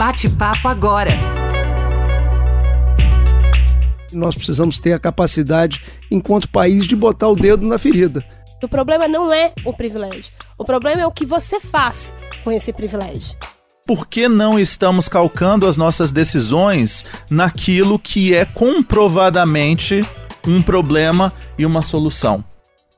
Bate-papo agora. Nós precisamos ter a capacidade, enquanto país, de botar o dedo na ferida. O problema não é o privilégio. O problema é o que você faz com esse privilégio. Por que não estamos calcando as nossas decisões naquilo que é comprovadamente um problema e uma solução?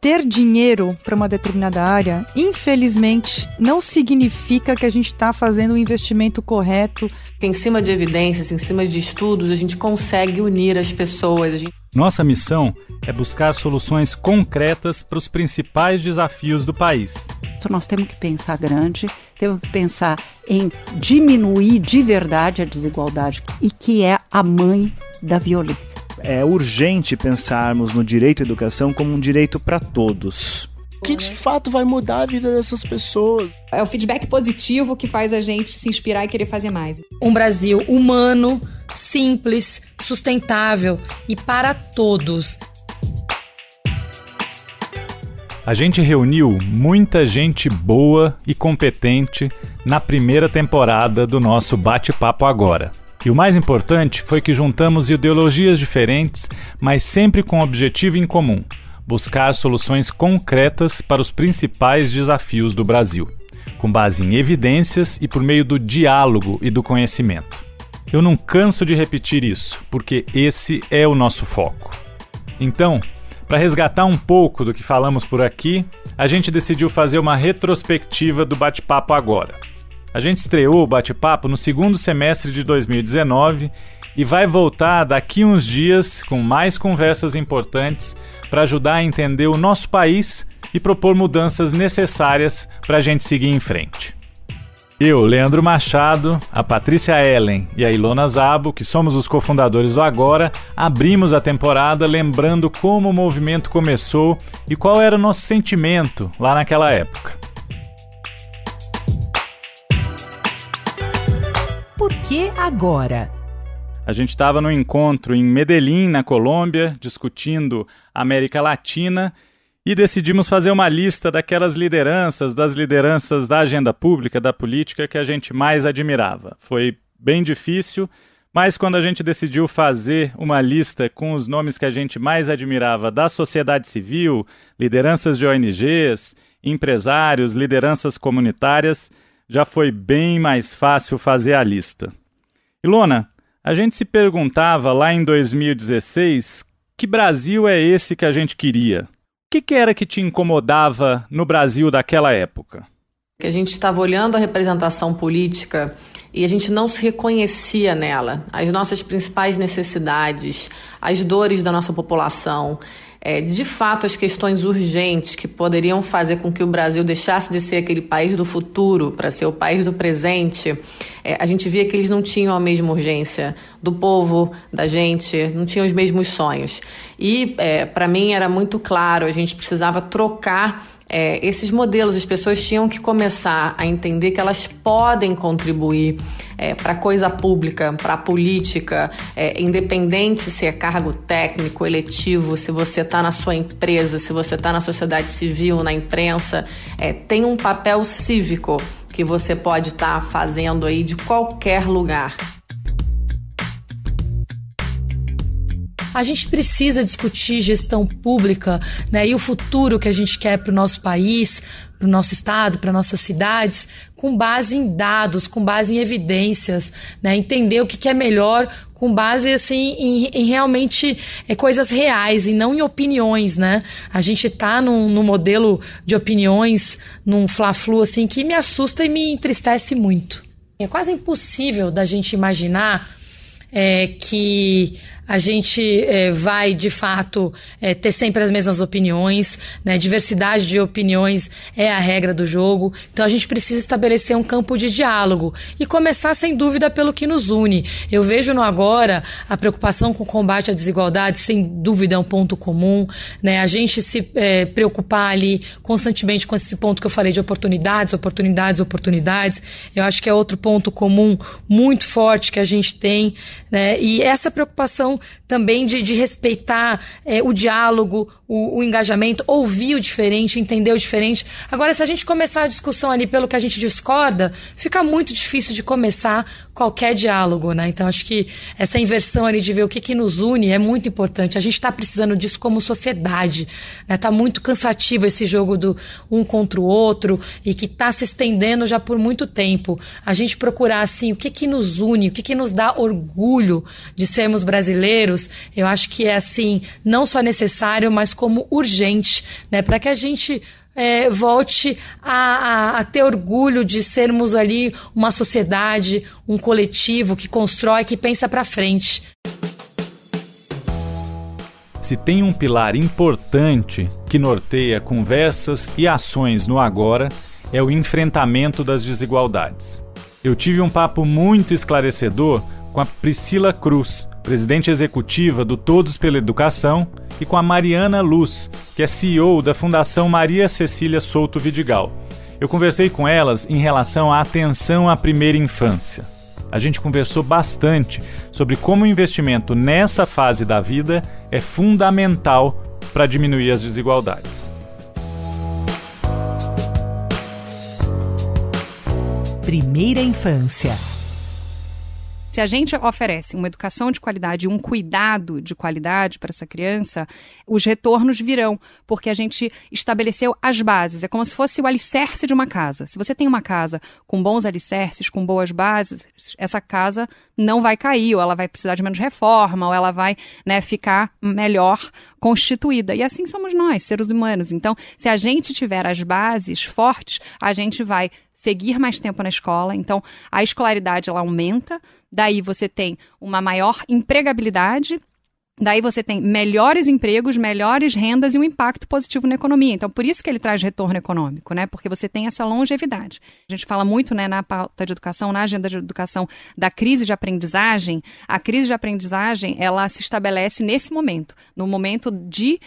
Ter dinheiro para uma determinada área, infelizmente, não significa que a gente está fazendo o investimento correto. Em cima de evidências, em cima de estudos, a gente consegue unir as pessoas. Nossa missão é buscar soluções concretas para os principais desafios do país. Então nós temos que pensar grande, temos que pensar em diminuir de verdade a desigualdade, e que é a mãe da violência. É urgente pensarmos no direito à educação como um direito para todos. O que de fato vai mudar a vida dessas pessoas? É o feedback positivo que faz a gente se inspirar e querer fazer mais. Um Brasil humano, simples, sustentável e para todos. A gente reuniu muita gente boa e competente na primeira temporada do nosso Bate-Papo Agora. E o mais importante foi que juntamos ideologias diferentes, mas sempre com um objetivo em comum: buscar soluções concretas para os principais desafios do Brasil, com base em evidências e por meio do diálogo e do conhecimento. Eu não canso de repetir isso, porque esse é o nosso foco. Então, para resgatar um pouco do que falamos por aqui, a gente decidiu fazer uma retrospectiva do Bate-Papo Agora. A gente estreou o Bate-Papo no segundo semestre de 2019 e vai voltar daqui uns dias com mais conversas importantes para ajudar a entender o nosso país e propor mudanças necessárias para a gente seguir em frente. Eu, Leandro Machado, a Patrícia Ellen e a Ilona Szabo, que somos os cofundadores do Agora, abrimos a temporada lembrando como o movimento começou e qual era o nosso sentimento lá naquela época. Por que agora? A gente estava no encontro em Medellín, na Colômbia, discutindo a América Latina e decidimos fazer uma lista daquelas lideranças, das lideranças da agenda pública, da política que a gente mais admirava. Foi bem difícil, mas quando a gente decidiu fazer uma lista com os nomes que a gente mais admirava da sociedade civil, lideranças de ONGs, empresários, lideranças comunitárias, já foi bem mais fácil fazer a lista. Ilona, a gente se perguntava lá em 2016 que Brasil é esse que a gente queria. O que era que te incomodava no Brasil daquela época? Que a gente estava olhando a representação política e a gente não se reconhecia nela. As nossas principais necessidades, as dores da nossa população, de fato as questões urgentes que poderiam fazer com que o Brasil deixasse de ser aquele país do futuro para ser o país do presente, a gente via que eles não tinham a mesma urgência do povo, da gente, não tinham os mesmos sonhos. E para mim era muito claro, a gente precisava trocar esses modelos. As pessoas tinham que começar a entender que elas podem contribuir para a coisa pública, para a política, independente se é cargo técnico, eletivo, se você está na sua empresa, se você está na sociedade civil, na imprensa, tem um papel cívico que você pode estar fazendo aí de qualquer lugar. A gente precisa discutir gestão pública, né, e o futuro que a gente quer para o nosso país, para o nosso estado, para nossas cidades, com base em dados, com base em evidências, né, entender o que é melhor com base assim, em realmente coisas reais e não em opiniões, né? A gente está num modelo de opiniões, num fla-flu assim, que me assusta e me entristece muito. É quase impossível da gente imaginar que a gente vai, de fato, ter sempre as mesmas opiniões, né? Diversidade de opiniões é a regra do jogo. Então, a gente precisa estabelecer um campo de diálogo e começar, sem dúvida, pelo que nos une. Eu vejo no Agora a preocupação com o combate à desigualdade, sem dúvida, é um ponto comum, né? A gente se preocupar ali constantemente com esse ponto que eu falei de oportunidades. Eu acho que é outro ponto comum muito forte que a gente tem, né? E essa preocupação educação também de respeitar o diálogo, o engajamento, ouvir o diferente, entender o diferente. Agora, se a gente começar a discussão ali pelo que a gente discorda, fica muito difícil de começar qualquer diálogo, né? Então, acho que essa inversão ali de ver o que nos une é muito importante. A gente está precisando disso como sociedade, né? Tá muito cansativo esse jogo do um contra o outro e que está se estendendo já por muito tempo. A gente procurar, assim, o que nos une, o que nos dá orgulho de sermos brasileiros, eu acho que é, assim, não só necessário, mas como urgente, né? Para que a gente volte a ter orgulho de sermos ali uma sociedade, um coletivo que constrói, que pensa para frente. Se tem um pilar importante que norteia conversas e ações no agora, é o enfrentamento das desigualdades. Eu tive um papo muito esclarecedor com a Priscila Cruz, presidente executiva do Todos pela Educação, e com a Mariana Luz, que é CEO da Fundação Maria Cecília Souto Vidigal. Eu conversei com elas em relação à atenção à primeira infância. A gente conversou bastante sobre como o investimento nessa fase da vida é fundamental para diminuir as desigualdades. Primeira infância. Se a gente oferece uma educação de qualidade e um cuidado de qualidade para essa criança, os retornos virão, porque a gente estabeleceu as bases. É como se fosse o alicerce de uma casa. Se você tem uma casa com bons alicerces, com boas bases, essa casa não vai cair, ou ela vai precisar de menos reforma, ou ela vai, né, ficar melhor constituída. E assim somos nós, seres humanos. Então, se a gente tiver as bases fortes, a gente vai seguir mais tempo na escola. Então, a escolaridade ela aumenta, daí você tem uma maior empregabilidade, daí você tem melhores empregos, melhores rendas e um impacto positivo na economia. Então, por isso que ele traz retorno econômico, né? Porque você tem essa longevidade. A gente fala muito, né, na pauta de educação, na agenda de educação, da crise de aprendizagem. A crise de aprendizagem, ela se estabelece nesse momento, no momento de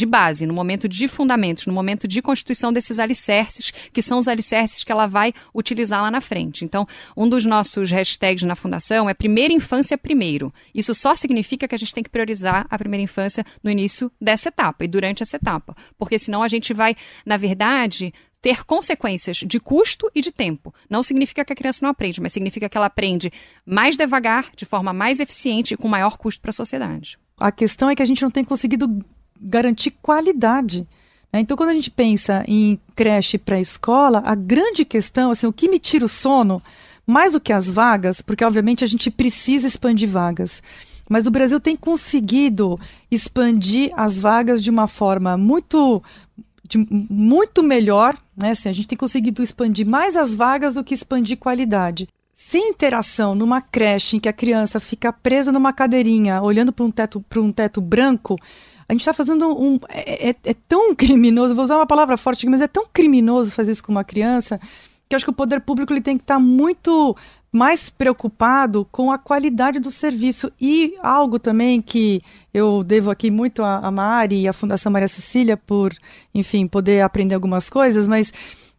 base, no momento de fundamentos, no momento de constituição desses alicerces, que são os alicerces que ela vai utilizar lá na frente. Então, um dos nossos hashtags na Fundação é Primeira Infância Primeiro. Isso só significa que a gente tem que priorizar a primeira infância no início dessa etapa e durante essa etapa, porque senão a gente vai, na verdade, ter consequências de custo e de tempo. Não significa que a criança não aprende, mas significa que ela aprende mais devagar, de forma mais eficiente e com maior custo para a sociedade. A questão é que a gente não tem conseguido garantir qualidade. Então, quando a gente pensa em creche pré-escola, a grande questão, assim, o que me tira o sono, mais do que as vagas, porque obviamente a gente precisa expandir vagas, mas o Brasil tem conseguido expandir as vagas de uma forma muito melhor, né? Assim, a gente tem conseguido expandir mais as vagas do que expandir qualidade. Sem interação numa creche em que a criança fica presa numa cadeirinha, olhando para um teto branco, a gente está fazendo é tão criminoso, vou usar uma palavra forte aqui, mas é tão criminoso fazer isso com uma criança, que eu acho que o poder público ele tem que estar muito mais preocupado com a qualidade do serviço. E algo também que eu devo aqui muito a Mari e a Fundação Maria Cecília por, enfim, poder aprender algumas coisas, mas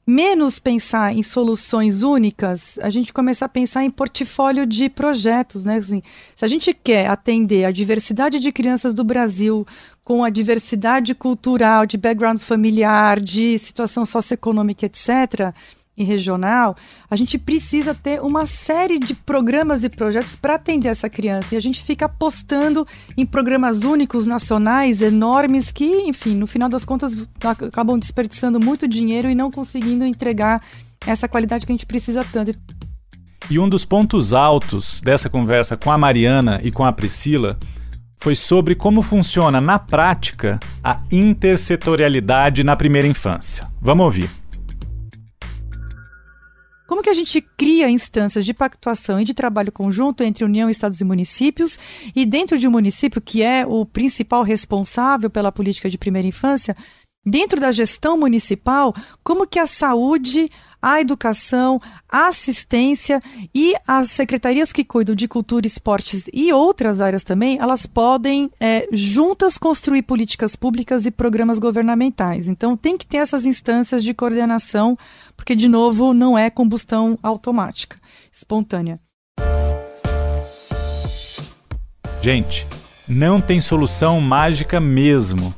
menos pensar em soluções únicas, a gente começar a pensar em portfólio de projetos, né? Assim, se a gente quer atender a diversidade de crianças do Brasil, com a diversidade cultural, de background familiar, de situação socioeconômica, etc., e regional, a gente precisa ter uma série de programas e projetos para atender essa criança. E a gente fica apostando em programas únicos, nacionais, enormes, que, enfim, no final das contas, acabam desperdiçando muito dinheiro e não conseguindo entregar essa qualidade que a gente precisa tanto. E um dos pontos altos dessa conversa com a Mariana e com a Priscila foi sobre como funciona na prática a intersetorialidade na primeira infância. Vamos ouvir. Como que a gente cria instâncias de pactuação e de trabalho conjunto entre União, Estados e municípios, e dentro de um município que é o principal responsável pela política de primeira infância, dentro da gestão municipal, como que a saúde, a educação, a assistência e as secretarias que cuidam de cultura, esportes e outras áreas também, elas podem juntas construir políticas públicas e programas governamentais. Então tem que ter essas instâncias de coordenação, porque, de novo, não é combustão automática, espontânea. Gente, não tem solução mágica mesmo.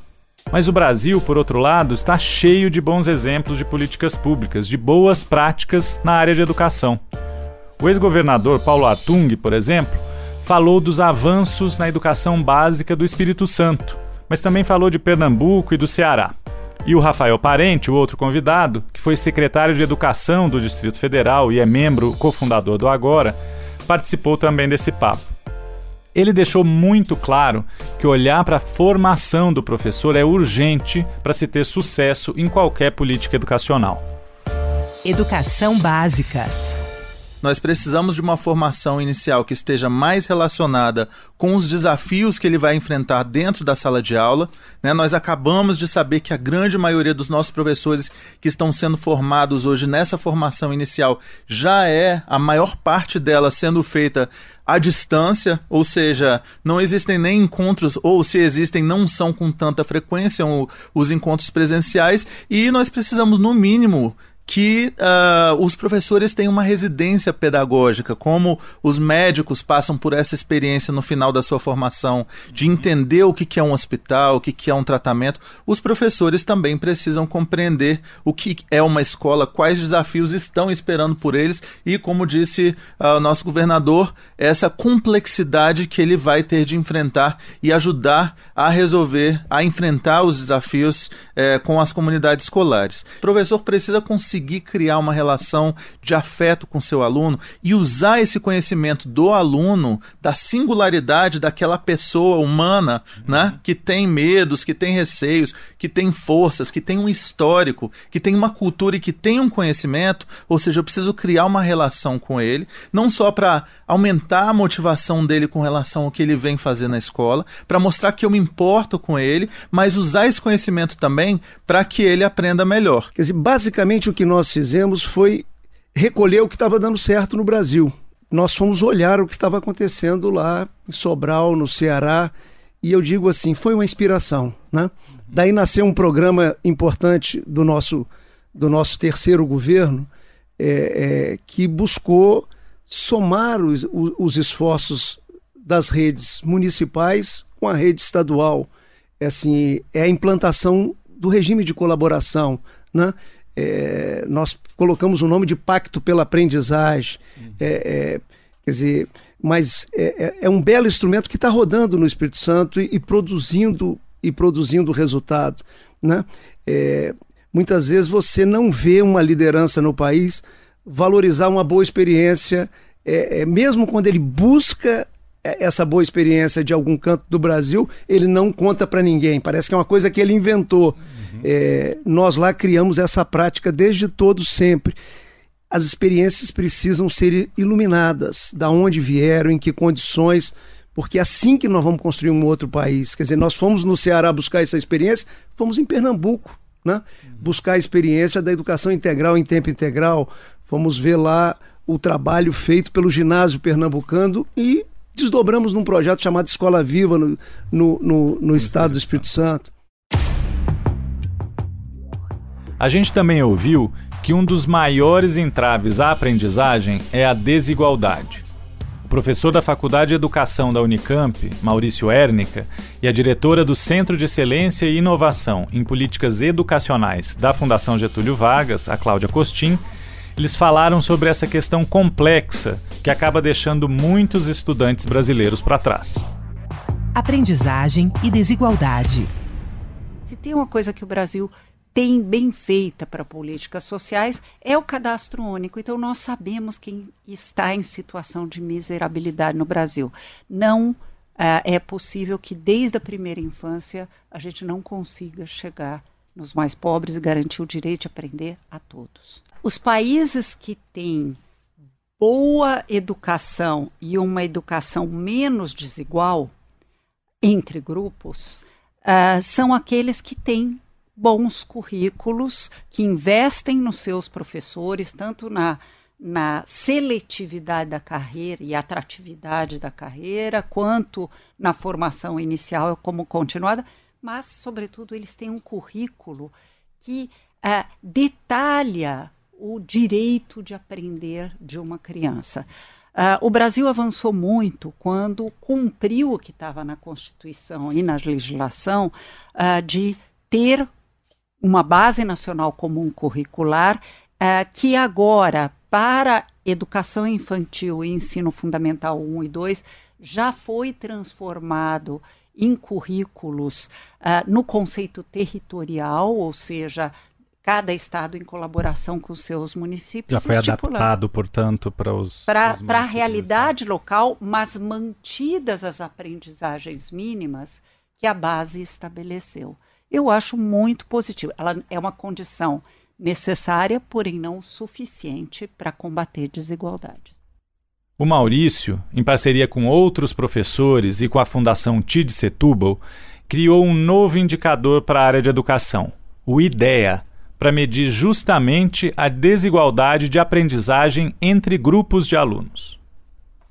Mas o Brasil, por outro lado, está cheio de bons exemplos de políticas públicas, de boas práticas na área de educação. O ex-governador Paulo Atung, por exemplo, falou dos avanços na educação básica do Espírito Santo, mas também falou de Pernambuco e do Ceará. E o Rafael Parente, o outro convidado, que foi secretário de Educação do Distrito Federal e é membro cofundador do Agora, participou também desse papo. Ele deixou muito claro que olhar para a formação do professor é urgente para se ter sucesso em qualquer política educacional. Educação básica. Nós precisamos de uma formação inicial que esteja mais relacionada com os desafios que ele vai enfrentar dentro da sala de aula, né? Nós acabamos de saber que a grande maioria dos nossos professores que estão sendo formados hoje nessa formação inicial já é a maior parte dela sendo feita à distância, ou seja, não existem nem encontros, ou se existem, não são com tanta frequência os encontros presenciais, e nós precisamos, no mínimo, que os professores tenham uma residência pedagógica, como os médicos passam por essa experiência no final da sua formação, de entender o que é um hospital, o que é um tratamento. Os professores também precisam compreender o que é uma escola, quais desafios estão esperando por eles e, como disse o nosso governador, essa complexidade que ele vai ter de enfrentar e ajudar a resolver, a enfrentar os desafios com as comunidades escolares. O professor precisa conseguir criar uma relação de afeto com seu aluno e usar esse conhecimento do aluno, da singularidade daquela pessoa humana, né, que tem medos, que tem receios, que tem forças, que tem um histórico, que tem uma cultura e que tem um conhecimento. Ou seja, eu preciso criar uma relação com ele, não só para aumentar a motivação dele com relação ao que ele vem fazer na escola, para mostrar que eu me importo com ele, mas usar esse conhecimento também para que ele aprenda melhor. Quer dizer, basicamente o que nós fizemos foi recolher o que estava dando certo no Brasil. Nós fomos olhar o que estava acontecendo lá em Sobral, no Ceará, e eu digo assim, foi uma inspiração, né? Daí nasceu um programa importante do nosso terceiro governo, que buscou somar os esforços das redes municipais com a rede estadual. Assim, é a implantação do regime de colaboração, né? Nós colocamos o nome de Pacto pela Aprendizagem, quer dizer, mas é um belo instrumento que está rodando no Espírito Santo e produzindo resultado, né? Muitas vezes você não vê uma liderança no país valorizar uma boa experiência, mesmo quando ele busca essa boa experiência de algum canto do Brasil, ele não conta para ninguém, parece que é uma coisa que ele inventou. Nós lá criamos essa prática desde todo sempre. As experiências precisam ser iluminadas, da onde vieram, em que condições, porque é assim que nós vamos construir um outro país. Quer dizer, nós fomos no Ceará buscar essa experiência, fomos em Pernambuco, né? Buscar a experiência da educação integral em tempo integral, fomos ver lá o trabalho feito pelo ginásio pernambucano e desdobramos num projeto chamado Escola Viva no estado do Espírito Santo. A gente também ouviu que um dos maiores entraves à aprendizagem é a desigualdade. O professor da Faculdade de Educação da Unicamp, Maurício Ernica, e a diretora do Centro de Excelência e Inovação em Políticas Educacionais da Fundação Getúlio Vargas, a Cláudia Costin, eles falaram sobre essa questão complexa que acaba deixando muitos estudantes brasileiros para trás. Aprendizagem e desigualdade. Se tem uma coisa que o Brasil tem bem feita para políticas sociais, é o cadastro único. Então, nós sabemos quem está em situação de miserabilidade no Brasil. Não é possível que, desde a primeira infância, a gente não consiga chegar nos mais pobres e garantir o direito de aprender a todos. Os países que têm boa educação e uma educação menos desigual entre grupos são aqueles que têm bons currículos, que investem nos seus professores, tanto na seletividade da carreira e atratividade da carreira, quanto na formação inicial como continuada, mas, sobretudo, eles têm um currículo que detalha o direito de aprender de uma criança. O Brasil avançou muito quando cumpriu o que estava na Constituição e na legislação de ter uma base nacional comum curricular que agora, para educação infantil e ensino fundamental 1 e 2, já foi transformado em currículos no conceito territorial, ou seja, cada estado em colaboração com os seus municípios. Já foi adaptado, portanto, para a realidade local, mas mantidas as aprendizagens mínimas que a base estabeleceu. Eu acho muito positivo. Ela é uma condição necessária, porém não suficiente para combater desigualdades. O Maurício, em parceria com outros professores e com a Fundação TID Setúbal, criou um novo indicador para a área de educação, o IDEA, para medir justamente a desigualdade de aprendizagem entre grupos de alunos.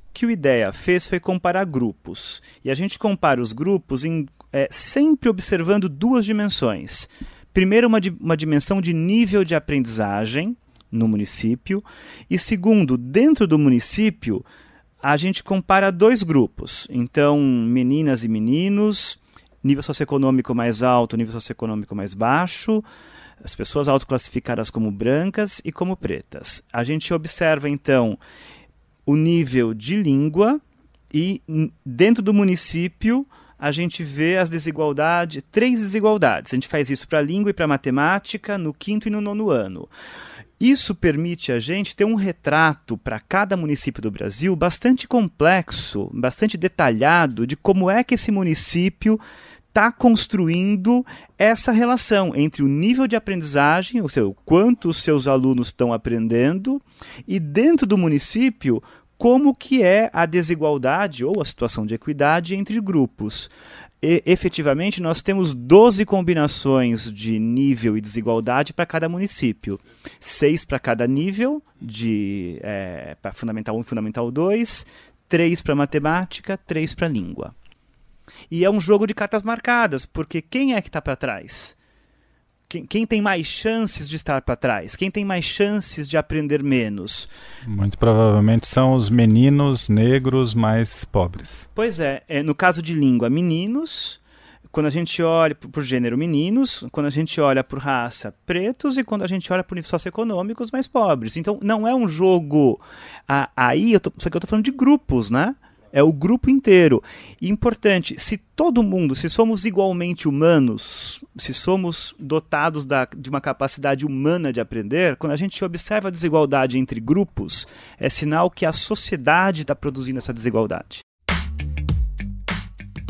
O que o IDEA fez foi comparar grupos. E a gente compara os grupos sempre observando duas dimensões. Primeiro, uma dimensão de nível de aprendizagem no município. E segundo, dentro do município, a gente compara dois grupos. Então, meninas e meninos, nível socioeconômico mais alto, nível socioeconômico mais baixo, as pessoas autoclassificadas como brancas e como pretas. A gente observa, então, o nível de língua e, dentro do município, a gente vê as desigualdades, 3 desigualdades. A gente faz isso para a língua e para a matemática no 5º e no 9º ano. Isso permite a gente ter um retrato para cada município do Brasil bastante complexo, bastante detalhado de como é que esse município está construindo essa relação entre o nível de aprendizagem, ou seja, o quanto os seus alunos estão aprendendo, e dentro do município, como que é a desigualdade ou a situação de equidade entre grupos. E, efetivamente, nós temos 12 combinações de nível e desigualdade para cada município. 6 para cada nível, para Fundamental 1 e Fundamental 2, 3 para matemática, 3 para língua. E é um jogo de cartas marcadas, porque quem é que está para trás? Quem tem mais chances de estar para trás? Quem tem mais chances de aprender menos? Muito provavelmente são os meninos negros mais pobres. Pois é, no caso de língua, meninos. Quando a gente olha por gênero, meninos. Quando a gente olha por raça, pretos. E quando a gente olha por nível socioeconômico, os mais pobres. Então, não é um jogo... só que eu estou falando de grupos, né? É o grupo inteiro. E importante, se somos igualmente humanos, se somos dotados de uma capacidade humana de aprender, quando a gente observa a desigualdade entre grupos, é sinal que a sociedade está produzindo essa desigualdade.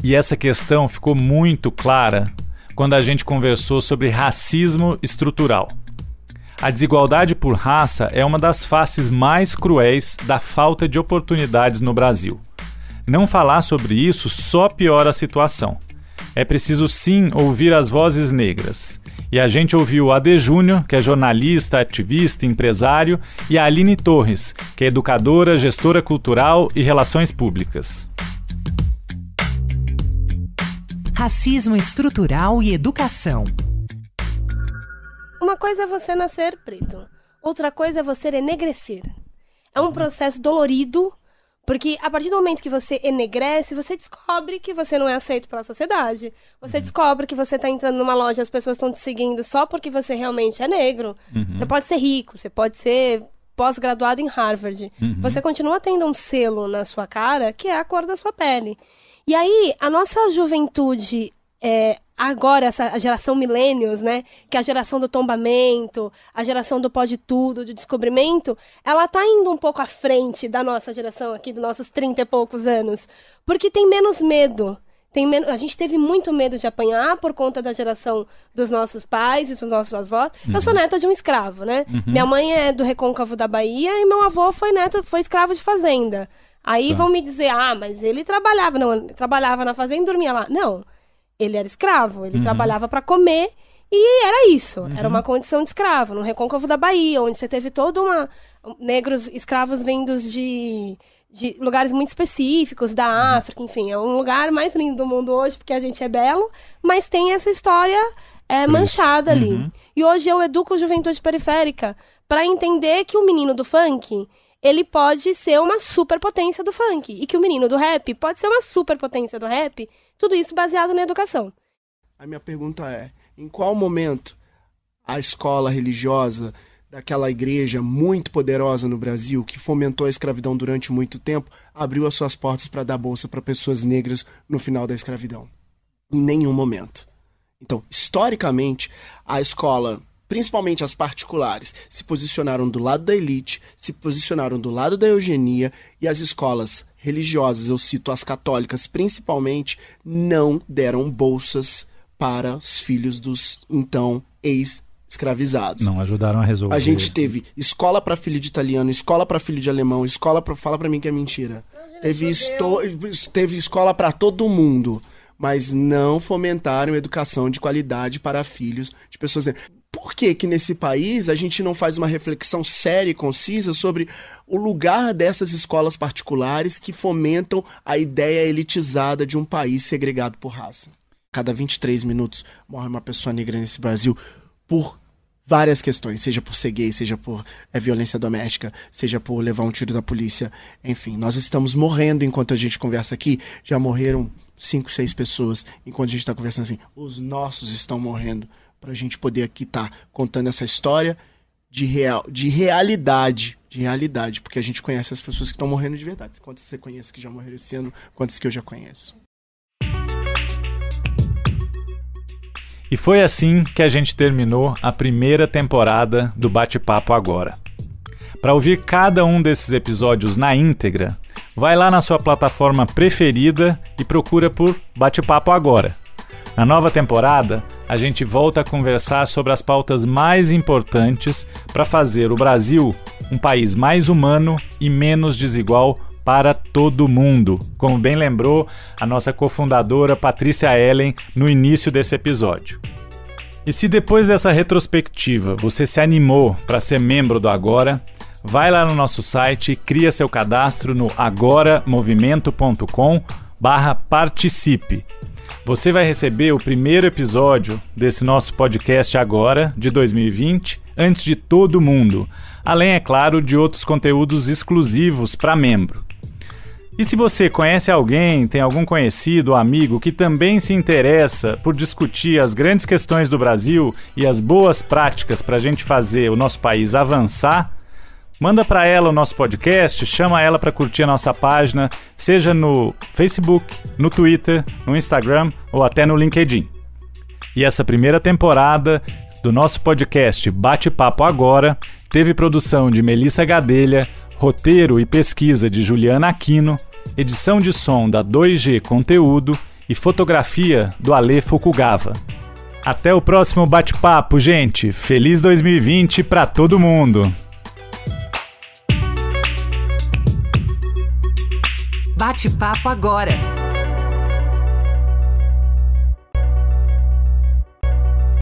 E essa questão ficou muito clara quando a gente conversou sobre racismo estrutural. A desigualdade por raça é uma das faces mais cruéis da falta de oportunidades no Brasil. Não falar sobre isso só piora a situação. É preciso sim ouvir as vozes negras. E a gente ouviu a Ade Júnior, que é jornalista, ativista, empresário, e a Aline Torres, que é educadora, gestora cultural e relações públicas. Racismo estrutural e educação. Uma coisa é você nascer preto, outra coisa é você enegrecer. É um processo dolorido, porque a partir do momento que você enegrece, você descobre que você não é aceito pela sociedade. Você descobre que você está entrando numa loja e as pessoas estão te seguindo só porque você realmente é negro. Você pode ser rico, você pode ser pós-graduado em Harvard. Você continua tendo um selo na sua cara que é a cor da sua pele. E aí, a nossa juventude, agora, a geração millennials, né, que é a geração do tombamento, a geração do pode tudo, do descobrimento, ela tá indo um pouco à frente da nossa geração aqui, dos nossos 30 e poucos anos, porque tem menos medo. A gente teve muito medo de apanhar por conta da geração dos nossos pais e dos nossos avós. Eu sou neta de um escravo, né? Minha mãe é do Recôncavo da Bahia e meu avô foi escravo de fazenda. Aí vão me dizer, mas ele trabalhava. Não, ele trabalhava na fazenda e dormia lá. Não, ele era escravo, ele trabalhava para comer e era isso. Era uma condição de escravo, no Recôncavo da Bahia, onde você teve negros escravos vindos de lugares muito específicos, da África, enfim. É um lugar mais lindo do mundo hoje, porque a gente é belo, mas tem essa história manchada ali. E hoje eu educo juventude periférica para entender que o menino do funk... ele pode ser uma superpotência do funk. E que o menino do rap pode ser uma superpotência do rap. Tudo isso baseado na educação. A minha pergunta é, em qual momento a escola religiosa daquela igreja muito poderosa no Brasil, que fomentou a escravidão durante muito tempo, abriu as suas portas para dar bolsa para pessoas negras no final da escravidão? Em nenhum momento. Então, historicamente, a escola, principalmente as particulares, se posicionaram do lado da elite, se posicionaram do lado da eugenia, e as escolas religiosas, eu cito as católicas principalmente, não deram bolsas para os filhos dos, então, ex-escravizados. Não ajudaram a resolver. A gente teve escola para filho de italiano, escola para filho de alemão, escola para... Fala para mim que é mentira. Teve escola para todo mundo, mas não fomentaram educação de qualidade para filhos de pessoas... Por que que nesse país a gente não faz uma reflexão séria e concisa sobre o lugar dessas escolas particulares que fomentam a ideia elitizada de um país segregado por raça? Cada 23 minutos morre uma pessoa negra nesse Brasil por várias questões, seja por ser gay, seja por violência doméstica, seja por levar um tiro da polícia. Enfim, nós estamos morrendo enquanto a gente conversa aqui. Já morreram 5, 6 pessoas enquanto a gente está conversando assim. Os nossos estão morrendo, para a gente poder aqui estar contando essa história de realidade, porque a gente conhece as pessoas que estão morrendo de verdade. Quantas você conhece que já morreram esse ano, quantas que eu já conheço. E foi assim que a gente terminou a primeira temporada do Bate-Papo Agora. Para ouvir cada um desses episódios na íntegra, vai lá na sua plataforma preferida e procura por Bate-Papo Agora. Na nova temporada, a gente volta a conversar sobre as pautas mais importantes para fazer o Brasil um país mais humano e menos desigual para todo mundo, como bem lembrou a nossa cofundadora Patrícia Ellen no início desse episódio. E se depois dessa retrospectiva você se animou para ser membro do Agora, vai lá no nosso site e cria seu cadastro no agoramovimento.com/participe. Você vai receber o primeiro episódio desse nosso podcast agora, de 2020, antes de todo mundo, além, é claro, de outros conteúdos exclusivos para membro. E se você conhece alguém, tem algum conhecido ou amigo que também se interessa por discutir as grandes questões do Brasil e as boas práticas para a gente fazer o nosso país avançar, manda para ela o nosso podcast, chama ela para curtir a nossa página, seja no Facebook, no Twitter, no Instagram ou até no LinkedIn. E essa primeira temporada do nosso podcast Bate-Papo Agora teve produção de Melissa Gadelha, roteiro e pesquisa de Juliana Aquino, edição de som da 2G Conteúdo e fotografia do Ale Fukugava. Até o próximo bate-papo, gente! Feliz 2020 para todo mundo! Bate-Papo Agora.